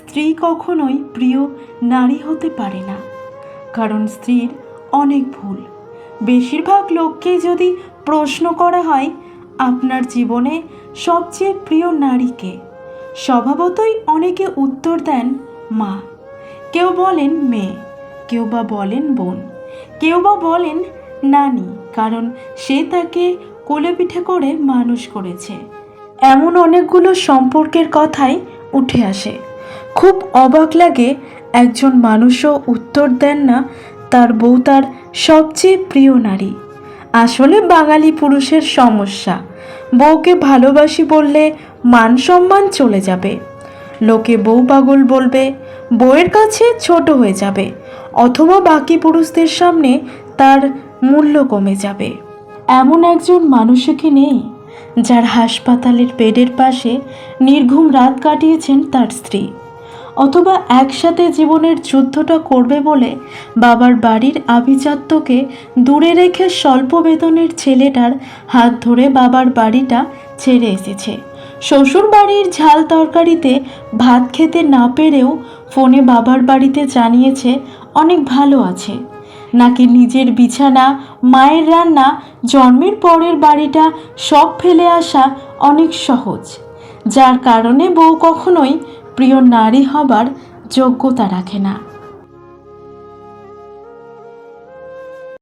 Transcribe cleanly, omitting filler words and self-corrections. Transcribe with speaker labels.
Speaker 1: স্ত্রী কখনোই প্রিয় নারী হতে পারে না, কারণ স্ত্রীর অনেক ভুল। বেশিরভাগ লোককেই যদি প্রশ্ন করা হয় আপনার জীবনে সবচেয়ে প্রিয় নারীকে, স্বভাবতই অনেকে উত্তর দেন মা, কেউ বলেন মেয়ে, কেউ বা বলেন বোন, কেউ বা বলেন নানি, কারণ সে তাকে কোলে পিঠে করে মানুষ করেছে। এমন অনেকগুলো সম্পর্কের কথাই উঠে আসে। খুব অবাক লাগে একজন মানুষও উত্তর দেন না তার বউ তার সবচেয়ে প্রিয় নারী। আসলে বাঙালি পুরুষের সমস্যা, বউকে ভালোবাসি বললে মান সম্মান চলে যাবে, লোকে বউ পাগল বলবে, বউয়ের কাছে ছোট হয়ে যাবে, অথবা বাকি পুরুষদের সামনে তার মূল্য কমে যাবে। এমন একজন মানুষও কি নেই যার হাসপাতালের বেডের পাশে নির্ঘুম রাত কাটিয়েছেন তার স্ত্রী, অথবা একসাথে জীবনের যুদ্ধটা করবে বলে বাবার বাড়ির আভিজাত্যকে দূরে রেখে স্বল্প বেতনের ছেলেটার হাত ধরে বাবার বাড়িটা ছেড়ে এসেছে, শ্বশুর বাড়ির ঝাল তরকারিতে ভাত খেতে না পেরেও ফোনে বাবার বাড়িতে জানিয়েছে অনেক ভালো আছে, নাকি নিজের বিছানা, মায়ের রান্না, জন্মের পরের বাড়িটা সব ফেলে আসা অনেক সহজ, যার কারণে বউ কখনোই প্রিয় নারী হবার যোগ্যতা রাখে না।